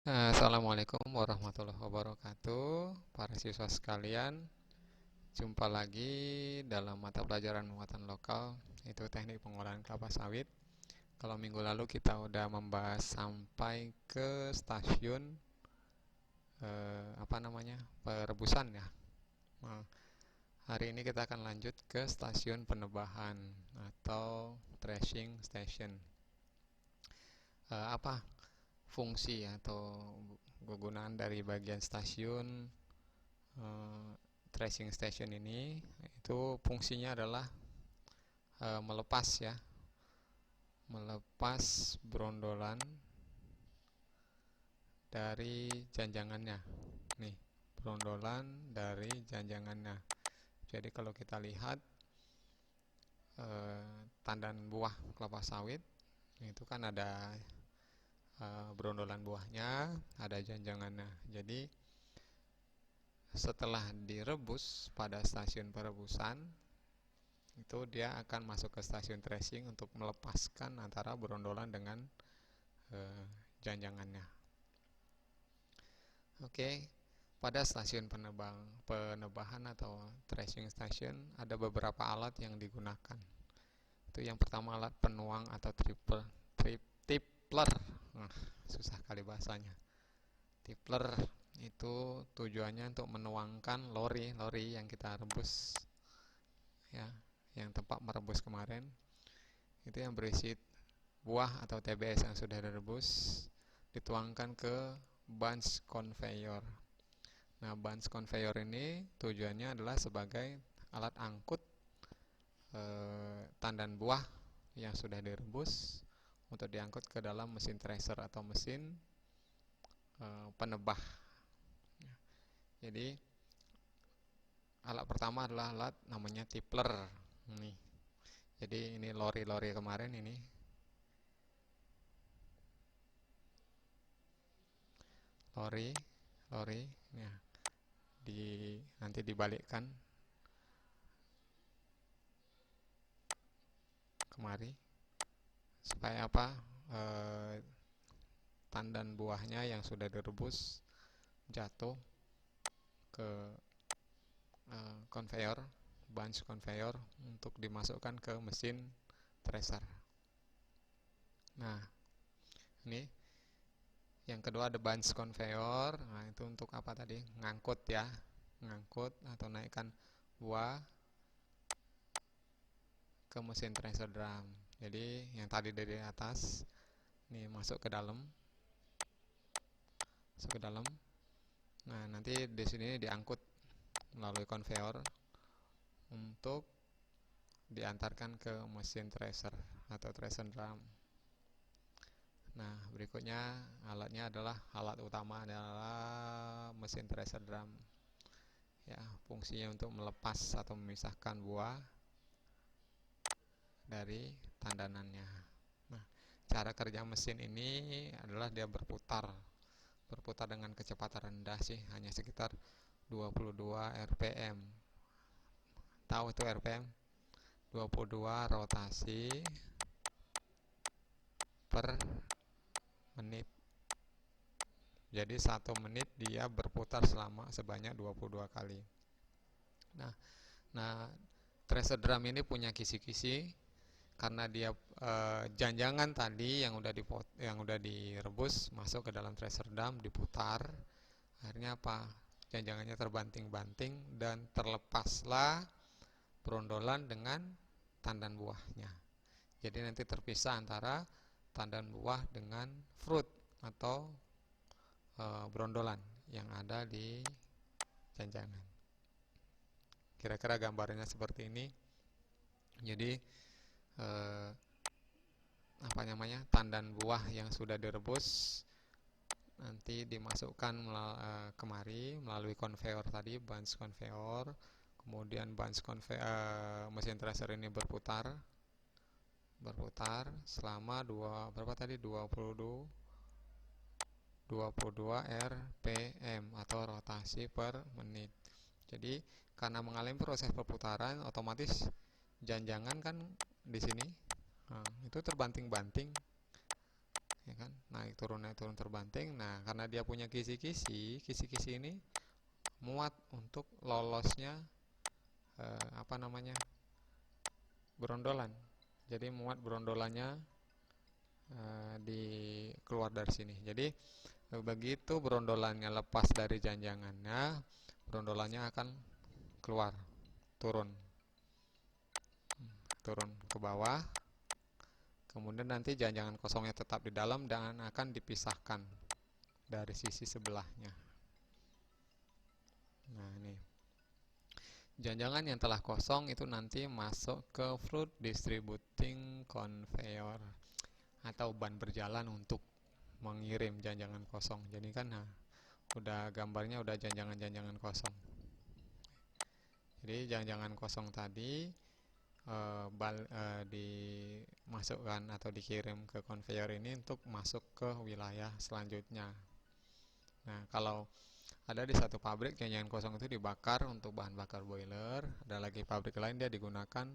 Assalamualaikum warahmatullahi wabarakatuh, para siswa sekalian. Jumpa lagi dalam mata pelajaran muatan lokal, itu teknik pengolahan kelapa sawit. Kalau minggu lalu kita udah membahas sampai ke stasiun perebusan ya. Nah, hari ini kita akan lanjut ke stasiun penebahan atau threshing station. Apa fungsi atau kegunaan dari bagian stasiun tracing station ini? Itu fungsinya adalah melepas ya, melepas brondolan dari janjangannya. Nih, brondolan dari janjangannya. Jadi kalau kita lihat tandan buah kelapa sawit itu kan ada brondolan buahnya, ada janjangannya. Jadi setelah direbus pada stasiun perebusan, itu dia akan masuk ke stasiun tracing untuk melepaskan antara brondolan dengan janjangannya. Oke, pada stasiun penebahan atau tracing station ada beberapa alat yang digunakan. Itu yang pertama alat penuang atau tipler. Susah kali bahasanya. Tipler itu tujuannya untuk menuangkan lori yang kita rebus ya, yang tempat merebus kemarin. Itu yang berisi buah atau TBS yang sudah direbus dituangkan ke bunch conveyor. Nah, bunch conveyor ini tujuannya adalah sebagai alat angkut tandan buah yang sudah direbus untuk diangkut ke dalam mesin thresher atau mesin penebah. Jadi alat pertama adalah alat namanya tipler. Nih. Jadi ini lori-lori kemarin ini. Lori ya. Nanti dibalikkan kemari supaya apa? Tandan buahnya yang sudah direbus jatuh ke conveyor, bunch conveyor untuk dimasukkan ke mesin thresher. Nah, ini yang kedua ada bunch conveyor. Nah, itu untuk apa tadi? Ngangkut ya, ngangkut atau naikkan buah ke mesin thresher drum. Jadi yang tadi dari atas ini masuk ke dalam. Nah, nanti di sini diangkut melalui conveyor untuk diantarkan ke mesin thresher atau thresher drum. Nah, berikutnya alat utama adalah mesin thresher drum. Ya, fungsinya untuk melepas atau memisahkan buah dari tandanannya. Nah, cara kerja mesin ini adalah dia berputar dengan kecepatan rendah sih, hanya sekitar 22 rpm. Tahu itu rpm? 22 rotasi per menit. Jadi 1 menit dia berputar sebanyak 22 kali. Nah, thresher drum ini punya kisi-kisi karena dia janjangan tadi yang udah direbus masuk ke dalam thresher drum, diputar. Akhirnya apa? Janjangannya terbanting-banting dan terlepaslah brondolan dengan tandan buahnya. Jadi nanti terpisah antara tandan buah dengan fruit atau brondolan yang ada di janjangan. Kira-kira gambarnya seperti ini. Jadi tandan buah yang sudah direbus nanti dimasukkan kemari melalui conveyor tadi, bunch conveyor. Kemudian mesin thresher ini berputar selama 22 rpm atau rotasi per menit. Jadi karena mengalami proses perputaran, otomatis janjangan kan di sini itu terbanting-banting ya kan, naik turun terbanting. Nah, karena dia punya kisi-kisi, kisi-kisi ini muat untuk lolosnya apa namanya, berondolan. Jadi muat berondolannya di keluar dari sini. Jadi begitu berondolannya lepas dari janjangannya, berondolannya akan keluar, turun ke bawah. Kemudian nanti janjangan kosongnya tetap di dalam dan akan dipisahkan dari sisi sebelahnya. Nah, ini janjangan yang telah kosong itu nanti masuk ke fruit distributing conveyor atau ban berjalan untuk mengirim janjangan kosong. Jadi kan udah gambarnya udah janjangan-janjangan kosong. Jadi janjangan kosong tadi dimasukkan atau dikirim ke conveyor ini untuk masuk ke wilayah selanjutnya. Nah, kalau ada di satu pabrik janjangan kosong itu dibakar untuk bahan bakar boiler, ada lagi pabrik lain dia digunakan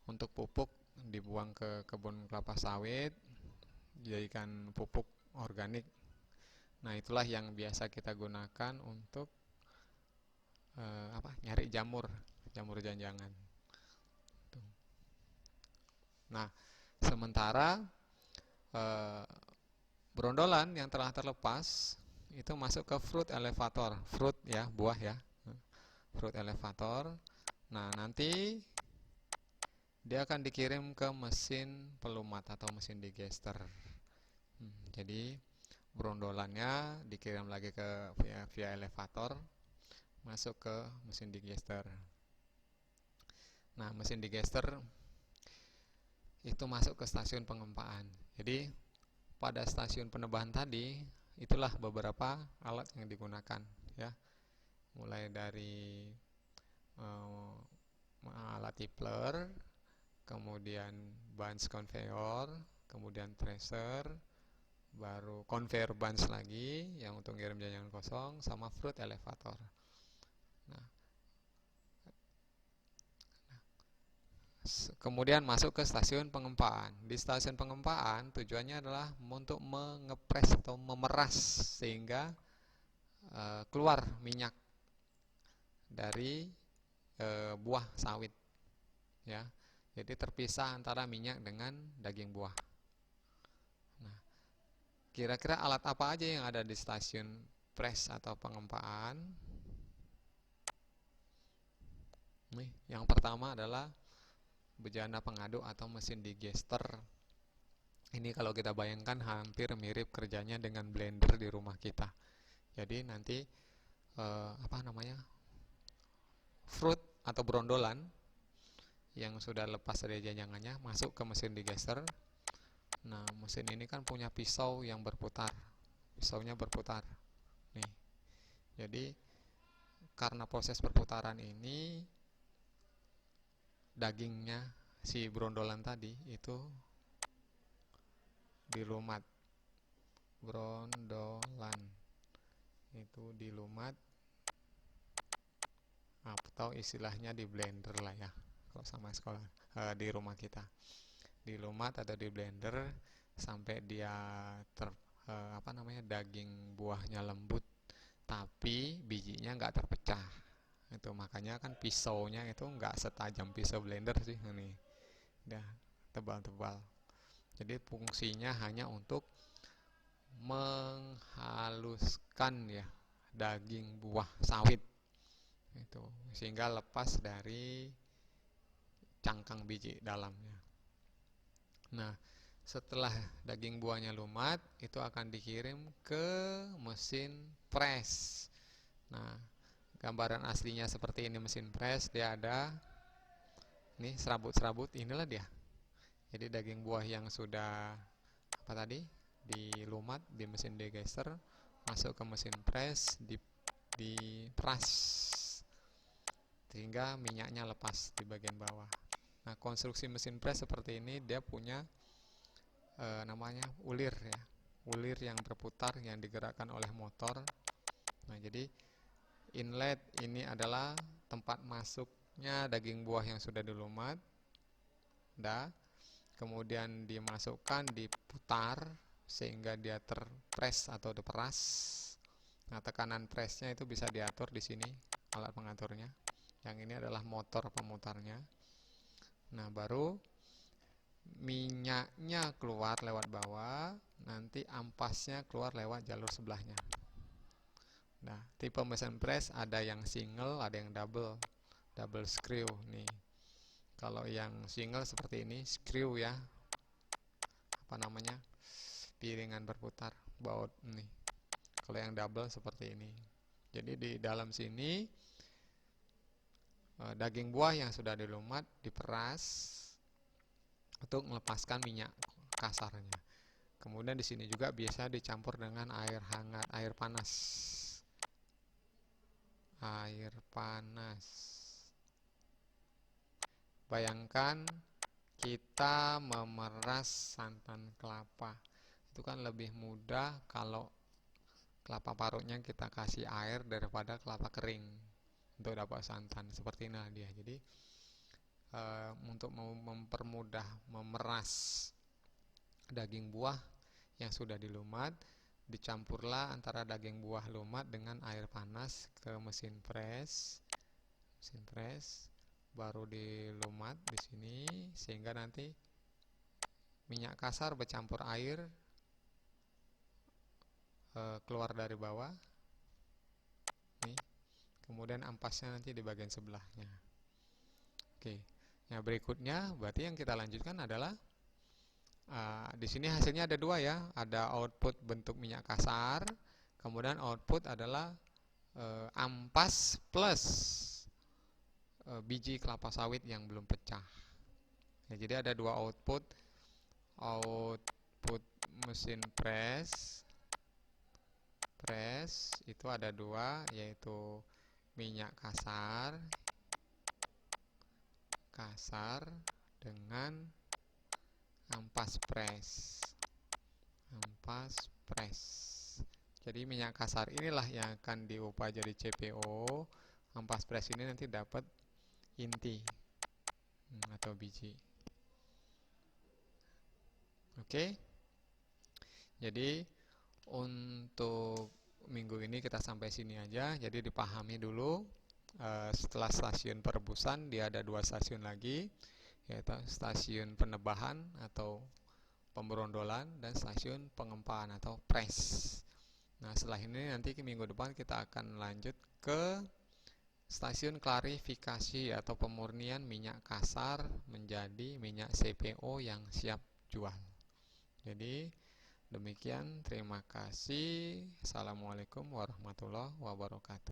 untuk pupuk, dibuang ke kebun kelapa sawit, dijadikan pupuk organik. Nah, itulah yang biasa kita gunakan untuk nyari jamur janjangan. Nah, sementara berondolan yang telah terlepas itu masuk ke fruit elevator, fruit ya, buah ya, fruit elevator. Nah, nanti dia akan dikirim ke mesin pelumat atau mesin digester. Jadi berondolannya dikirim lagi ke via elevator, masuk ke mesin digester. Nah, mesin digester itu masuk ke stasiun pengempaan. Jadi pada stasiun penebahan tadi itulah beberapa alat yang digunakan ya, mulai dari alat tippler, kemudian bunch conveyor, kemudian tracer, baru conveyor bunch lagi yang untuk ngirim janjangan kosong, sama fruit elevator. Nah, kemudian masuk ke stasiun pengempaan. Di stasiun pengempaan tujuannya adalah untuk mengepres atau memeras sehingga keluar minyak dari buah sawit ya. Jadi terpisah antara minyak dengan daging buah. Nah, kira-kira alat apa aja yang ada di stasiun press atau pengempaan? Nih, yang pertama adalah bejana pengaduk atau mesin digester. Ini kalau kita bayangkan hampir mirip kerjanya dengan blender di rumah kita. Jadi nanti fruit atau berondolan yang sudah lepas dari janjangannya masuk ke mesin digester. Nah, mesin ini kan punya pisau yang berputar. Pisaunya berputar. Nih. Jadi karena proses perputaran ini dagingnya si berondolan tadi itu dilumat. Berondolan itu dilumat atau istilahnya di blender lah ya kalau sama sekolah di rumah kita, dilumat atau di blender sampai dia daging buahnya lembut tapi bijinya nggak terpecah. Itu makanya kan pisaunya itu nggak setajam pisau blender sih, ini udah tebal-tebal. Jadi fungsinya hanya untuk menghaluskan ya daging buah sawit itu sehingga lepas dari cangkang biji dalamnya. Nah, setelah daging buahnya lumat itu akan dikirim ke mesin press. Nah, gambaran aslinya seperti ini mesin press, dia ada nih serabut-serabut, inilah dia. Jadi daging buah yang sudah dilumat di mesin digester masuk ke mesin press, diperas sehingga minyaknya lepas di bagian bawah. Nah, konstruksi mesin press seperti ini dia punya namanya ulir ya. Ulir yang berputar yang digerakkan oleh motor. Nah, jadi inlet ini adalah tempat masuknya daging buah yang sudah dilumat. Kemudian dimasukkan, diputar sehingga dia terpres atau diperas. Nah, tekanan presnya itu bisa diatur di sini, alat pengaturnya. Yang ini adalah motor pemutarnya. Nah, baru minyaknya keluar lewat bawah, nanti ampasnya keluar lewat jalur sebelahnya. Nah, tipe mesin press ada yang single, ada yang double screw nih. Kalau yang single seperti ini, screw ya, apa namanya, piringan berputar, baut nih. Kalau yang double seperti ini. Jadi di dalam sini daging buah yang sudah dilumat diperas untuk melepaskan minyak kasarnya. Kemudian di sini juga biasa dicampur dengan air hangat, air panas. Air panas. Bayangkan kita memeras santan kelapa. Itu kan lebih mudah kalau kelapa parutnya kita kasih air daripada kelapa kering untuk dapat santan. Seperti inilah dia. Jadi untuk mempermudah memeras daging buah yang sudah dilumat, dicampurlah antara daging buah lumat dengan air panas ke mesin press, baru dilumat di sini sehingga nanti minyak kasar bercampur air keluar dari bawah, nih, kemudian ampasnya nanti di bagian sebelahnya. Oke, nah berikutnya berarti yang kita lanjutkan adalah di sini hasilnya ada dua ya, ada output bentuk minyak kasar, kemudian output adalah ampas plus biji kelapa sawit yang belum pecah. Ya, jadi ada dua output mesin press itu ada dua, yaitu minyak kasar dengan ampas press. Jadi minyak kasar inilah yang akan diubah jadi CPO. Ampas press ini nanti dapat inti atau biji. Oke. Jadi untuk minggu ini kita sampai sini aja. Jadi dipahami dulu. Setelah stasiun perebusan dia ada dua stasiun lagi, yaitu stasiun penebahan atau pemberondolan dan stasiun pengempaan atau press. Nah, setelah ini nanti minggu depan kita akan lanjut ke stasiun klarifikasi atau pemurnian minyak kasar menjadi minyak CPO yang siap jual. Jadi demikian, terima kasih. Assalamualaikum warahmatullahi wabarakatuh.